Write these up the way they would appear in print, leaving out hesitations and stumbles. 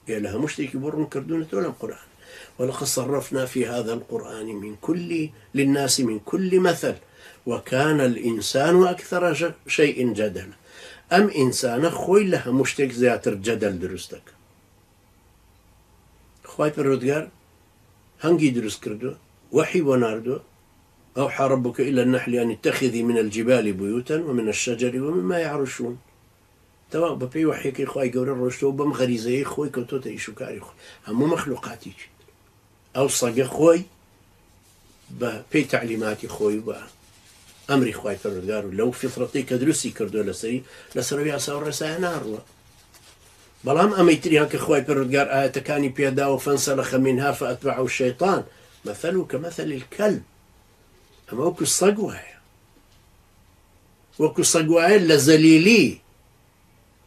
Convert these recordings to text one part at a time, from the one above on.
لها مشتكي برون كردونة ولا القرآن ولقد صرفنا في هذا القرآن للناس من كل مثل وكان الإنسان أكثر شيء جدلا أم إنسان خوي لها مشتك زياتر جدل درستك خوي برودقار هنجي درست كردو وحي وناردو أوحى ربك إلى النحل أن اتخذي من الجبال بيوتا ومن الشجر ومما يعرشون توا ببي وحيك خوي جور الرشتو بم غريزة خوي كنتو تعيشوا كاري خوي هم مخلوقاتي أو صق خوي ببي تعليماتي خوي أمري خوي فرودقار لو فطرتي كدرسي كردو لسري أساور رسائل نار بلام أميتري هنك خوي فرودقار آية كاني بيدا وفانسلخ منها فأتبعه الشيطان مثله كمثل الكلب أما وكو الصقوايا لزليلي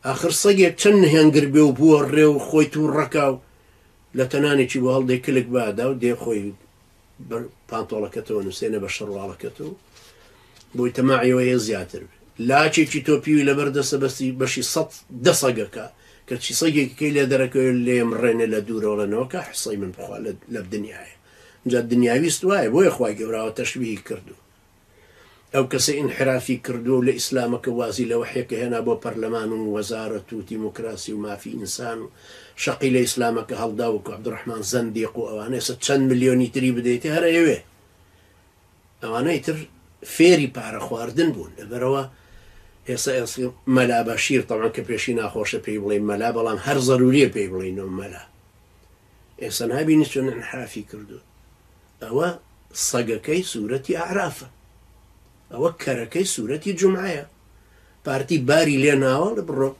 آخر صقيك تنه ينقربي وبوري وخويتو الركاو لتناني شي بوهالدي كلك بعدا ودي خوي بانطولة كتو نسينا بشروا على كتو بوي تماعي وهي زياتر لا شي توبيو لبردس بس بشي صط دصقك كتشي صقيك كي لا درك اللي مرينا لا دورة ولا نوكا حصي من بخوا لبدنيا جا الدنيا ويستواي بوي اخواي قبراو تشبيه كردو او كسي انحرافي كردو لاسلامك وازي لوحيك هنا بو برلمان ووزارة وديمقراسي وما في انسان شقي لاسلامك هالداوك عبد الرحمن زنديق وانا 6 مليون يتري بديتي هر ايوه انا يتر فيري بارا خواردن بون بروا يسا ملا بشير طبعا كبيشينا خوش بيبلين ملا بلام هر ضروري بيبلين ملا يسا نهابي نسون انحرافي كردو أو صقكي سورة أعراف أو كركي سورة جمعة بارتي باري لنا ولا برو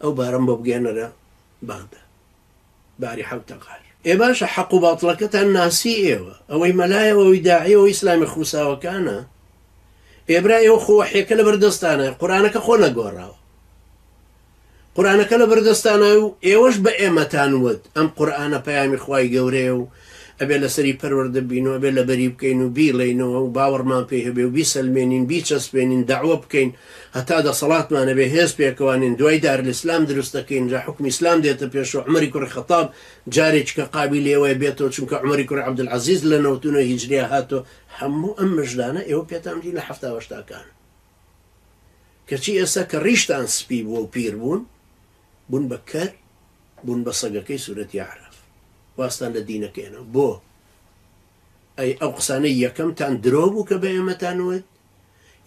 أو بارم ببجانا بغدا باري حوت قار إيه باشا حق باطلك الناسي أو ملايا ووداعي وإسلام خوسا وكان إبراهيم خو حيك لبردستانا قرآنك خونا قراو قرآنك لبردستانا إيوش بأمتان ود أم قرآن بيامي خواي قوريو أبي لسري برورد بينو أبي لبريب كينو بي لينو وباور ما فيه بي وبي سلمينين بي تسبينين دعوة بكين حتى هذا صلاة ما نبي هيس بيكوانين دوي دار الإسلام درستكين جا حكم إسلام ديت بيشو عمري كوري خطاب جاريج كقابلية ويبيتو شنك عمري كوري عبد العزيز لنوتونو هجريا هاتو حمو أم مجدانا إيو بيتام دي لحفتا واشتا كان كشي أسا كريشتان سبيب وبير بون بكر بون بصقكي سورة يعرف واستان لدينك أنا بو أي أقصانية كم تندروبو كبيمتان ود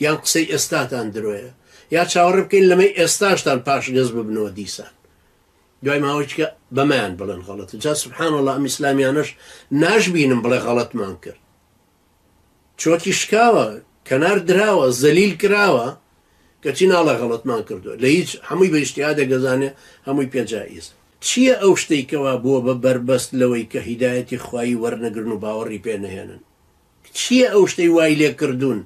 ينقصي استاتان درويا يا تشاورب كين لما استاشتان باش قزب بنو ديسان دوای ما وجهك بمان بلن غلط جا سبحان الله ام اسلاميانش ناش بينم بلا غلط مانكر چوكي شكاوا كنار دراوا زليل كراوا كتشينا الله غلط مانكر دو ليج هموي باجتهاد غزانه هموي بيجائز چیە ئەو شتێکەوە بووە بە بربەست لەوەی کە هیدایەتی خوای وەرنەگرن و باوەڕی پێنەهێنن چییە ئەو شتەی وای لێ کردوون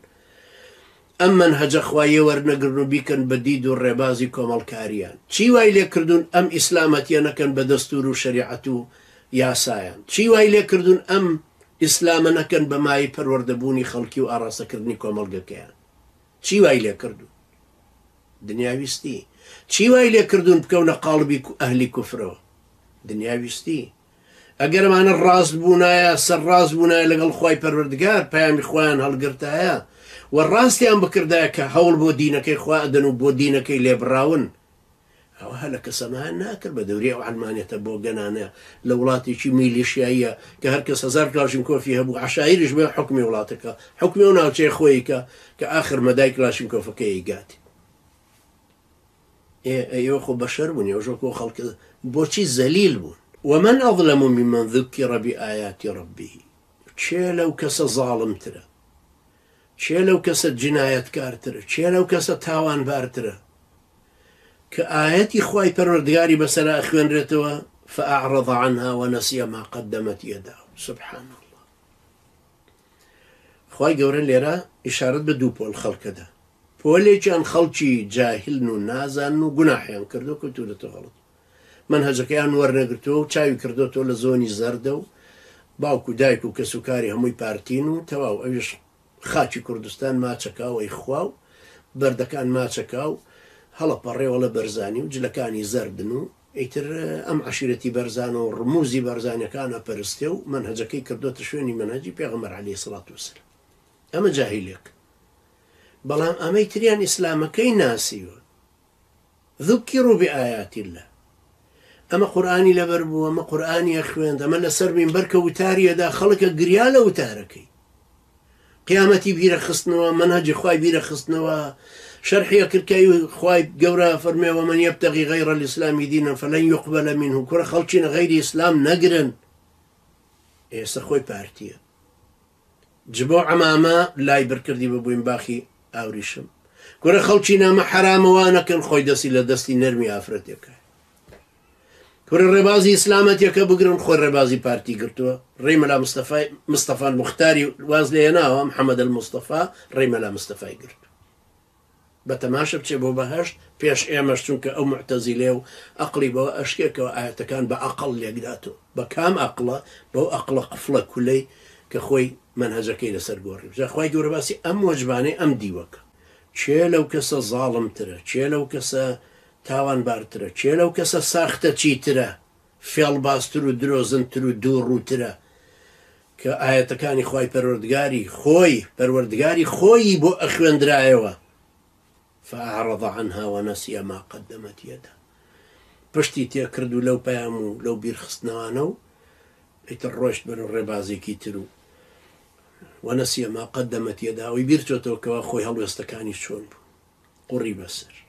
ئەم مەنهەجە خوایە وەرنەگرن و بیکەن بە دید و ڕێبازی کۆمەڵکاریان چی وای لێ کردوون ئەم ئیسلامەتیە نەکەن بە دەستور و شەریعەت و یاسایان چی وای لێ کردوون ئەم ئیسلامە نەکەن بە مای پەروەردەبوونی خەڵکی و ئاڕاستەکردنی کۆمەڵگەکەیان چی وای لێ کردوون دنیاویستی چی وای لێ کردوون بکەونە قاڵبی ئەهلی کوفرەوە دنیاویستی ئەگەر ئەمانە ڕاست بوونایە سەرڕاست بوونایە لەگەڵ خوای پەروەردگار پەیامی خۆیان هەڵگرتایە و ڕاستیان بکردایە کە هەوڵ بۆ دینەکەی خوا ئەدەن و بۆ دینەکەی لێبڕاون ئەوە هە لە کەسەمان ناکرد بە دەوری ئەو عەلمانیەتە بۆ گەنانە لە وڵاتێکی میلیشیاییە کە هەر کەس 1000 کلاشینکۆفی هەبوو عەشایریش بێ حکمی وڵاتەکە حکمی ئەو ناوچەی خۆی کە ئاخر مەدای کلاشینکۆفەکەی گاتی ئێوە خۆ بەشەر بوون ئێوەژۆکۆ خەڵکە بۆچی زەلیل بوون ومن أظلم ممن ذكر بآيات ربه چێ لەو کەسە زاڵمترە چێ لەو کەسە جینایەتکارترە چێ لەو کەسە تاوانبارترە کە ئاەتی خوای پەروەردگاری بەسەرا خوێنرێتەوە فأعرض عنها ونسي ما قدمت يداه سبحان الله خوای گەورە لێرە ئیشارەت بە دوو پۆل خەڵکەدا پۆلێکیان خەڵکی جاهلن و نازانن و گوناحیان کردو کەوتوونەتە غەڵەت منهەجەکەیان وەرنەگرتووە و چاوی کردوتەوە لە زۆنی زەردە و باوکو دایک و کەسوکاری هەمووی پارتین و تەواو ئەویش خاچی کوردستان ماچەکاوەی خوا و بەردەکان ماچەکا و هەڵەپەڕێوە لە بەرزانی و جلەکانی زەردن و ئیتر ئەم عەشیرەتی بەرزان و ڕموزی بەرزانەکانە پەرستێ و منهەجەکەی کردوتە شوێنی منهەجی پێغەمبەر عەلەیهی سەڵات وەسەلام. ئەمە جاهیلێک. بەڵام ئەمەی تریان ئیسلامەکەی ناسیوە. ذوکیڕوا بئایاتی الله. ئەمە قورئانی لەبەر بوو، ئەمە قورئانیە خوێند، ئەمە لەسەر مینبەر کە وتاریەدا خەڵکە گریا لە وتارەکەی. قیامەتی بیرە خستنەوە، منهەجی خوای بیرە خستنەوە، شەرحیە کردکەی خوای گەورە فەرمێ ومن یەبتەغی غەیڕ الئیسلامی دینا فەلەن یوقبەل منه. کوڕە خەڵچینە غەیری ئیسلام نەگرن. ئێستا خۆی پارتیە. جبۆ عەمامە لای بڕکردی ببووین باخی ئاوریشم. کوڕە خەڵچینە ئەمە حرامەوە نەکەن، خۆی دەستی لە دەستی نەرمی ئافرەتێکە. کوڕە ڕێبازی ئیسلامەتێکە بگرن، خۆی ڕێبازی پارتی گرتووە. ڕێمەلا مستەفا مختاری واز لێ ناوە، محەممەد المستەفا ڕێمەلا مستەفای گرت. بە تەماشە بچێ بۆ بەهەشت پێش ئێمەش، چونکە ئەو معتەزیلێ و ئەقلی بەوە ئەشکێکەوە ئاەتەکان بە ئەقڵ لێکداتەوە. بە کام ئەقڵە؟ بەو ئەقڵە قفڵە کولەی کە خۆی منهەجەکەی لەسەر گۆڕی. جا خوای گەورە باسی ئەم وەجبانەی ئەم دیوەکە. چێ لەو کەسە زاڵمترە، چێ لەو کەسە تاوانبارترە، چێ لەو کەسە ساختە چیترە، فێڵبازتر و درۆزنتر و دووڕووترە کە ئاەتەکانی خوای پەروەردگاری خۆی بۆ ئەخوێندرایەوە. فأعرض عنها ونسي ما قدمت يده. پشتی تێکرد و لەو پەیام و لەو بیرخستنەوانە و ئیتر ڕۆشت بەر ڕێبازێکی تر و ونسي ما قدمت يده. ئەوی بیرچۆتەوە کەوا خۆی هەڵوێستەکانی چۆن بوو، قوڕی بەسەر.